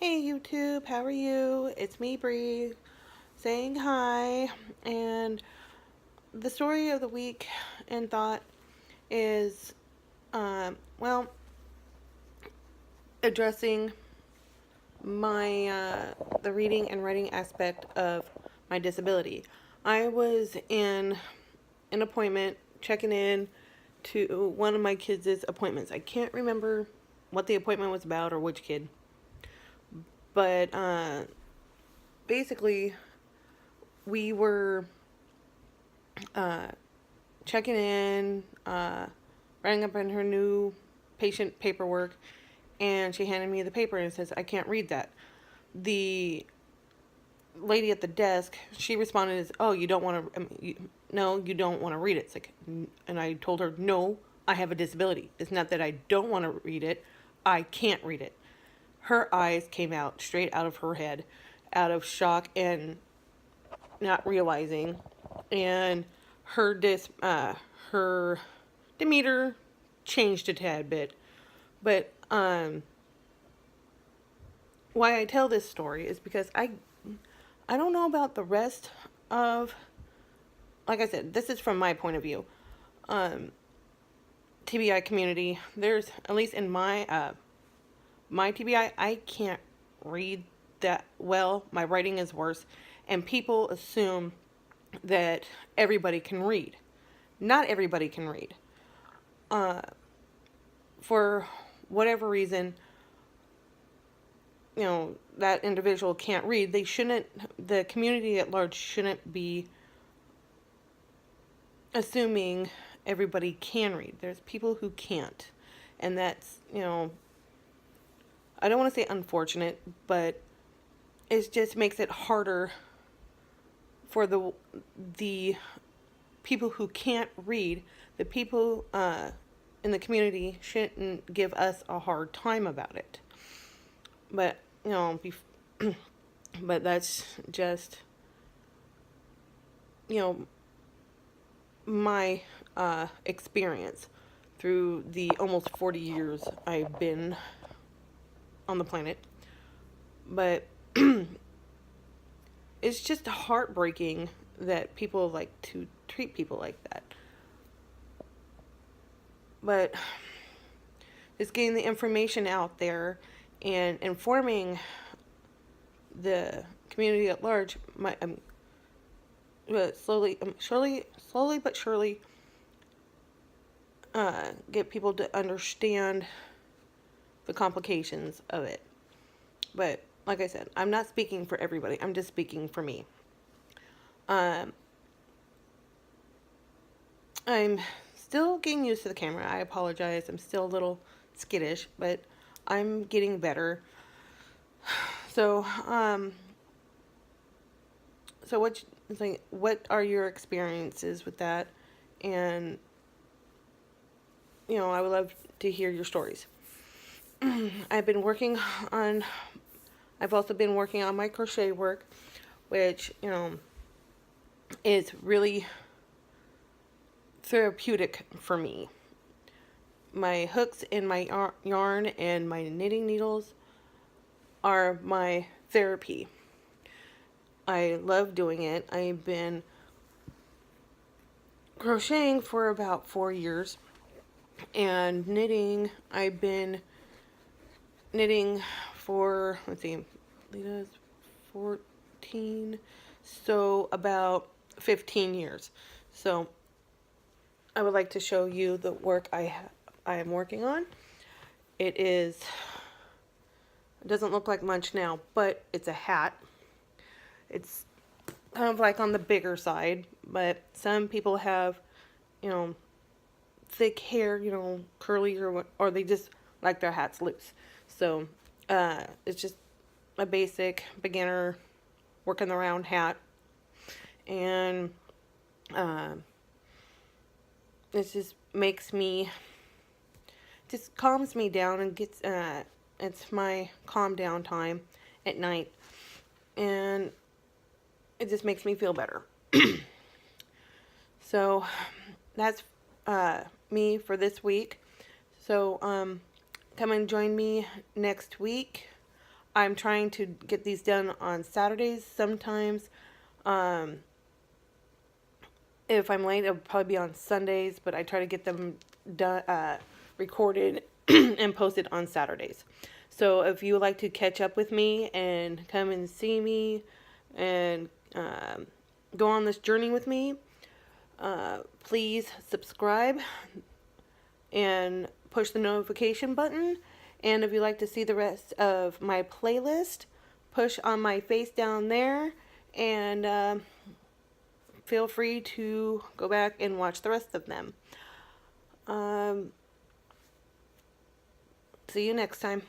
Hey YouTube, how are you? It's me, Bree, saying hi. And the story of the week and thought is, well, addressing my the reading and writing aspect of my disability. I was in an appointment, checking in to one of my kids' appointments. I can't remember what the appointment was about or which kid, but basically we were uh, checking in, writing up in her new patient paperwork, and she handed me the paper and says, I can't read that. The lady at the desk, she responded as, oh, you don't want to, no, you don't want to read it. It's like, and I told her, no, I have a disability. It's not that I don't want to read it, I can't read it. Her eyes came out straight out of her head, out of shock and not realizing, and her demeanor changed a tad bit. But why I tell this story is because I don't know about the rest of, like I said, this is from my point of view. TBI community. There's, at least in my TBI, I can't read that well. My writing is worse, and people assume that everybody can read. Not everybody can read. For whatever reason, that individual can't read. The community at large shouldn't be assuming everybody can read. There's people who can't. And that's, I don't want to say unfortunate, but it just makes it harder for the people who can't read. The people in the community shouldn't give us a hard time about it. But, but that's just, my experience through the almost 40 years I've been on the planet. But it's just heartbreaking that people like to treat people like that. But just getting the information out there and informing the community at large, slowly but surely, get people to understand the complications of it. But like I said, I'm not speaking for everybody. I'm just speaking for me. I'm still getting used to the camera. I apologize. I'm still a little skittish, but I'm getting better. So, what are your experiences with that? And, I would love to hear your stories. I've also been working on my crochet work, which, is really therapeutic for me. My hooks and my yarn and my knitting needles are my therapy. I love doing it. I've been crocheting for about 4 years, and knitting, I've been knitting for, Lita's 14, so about 15 years. So I would like to show you the work I am working on. It doesn't look like much now, but it's a hat. It's kind of like on the bigger side, but some people have, thick hair, curly, or they just like their hats loose. So it's just a basic beginner working around hat, and it just calms me down and gets it's my calm down time at night, and it just makes me feel better. So that's me for this week. So come and join me next week. I'm trying to get these done on Saturdays sometimes. Um, if I'm late, it'll probably be on Sundays, but I try to get them done, recorded and posted on Saturdays. So if you would like to catch up with me and come and see me and go on this journey with me, please subscribe and push the notification button. And if you'd like to see the rest of my playlist, push on my face down there and feel free to go back and watch the rest of them. See you next time.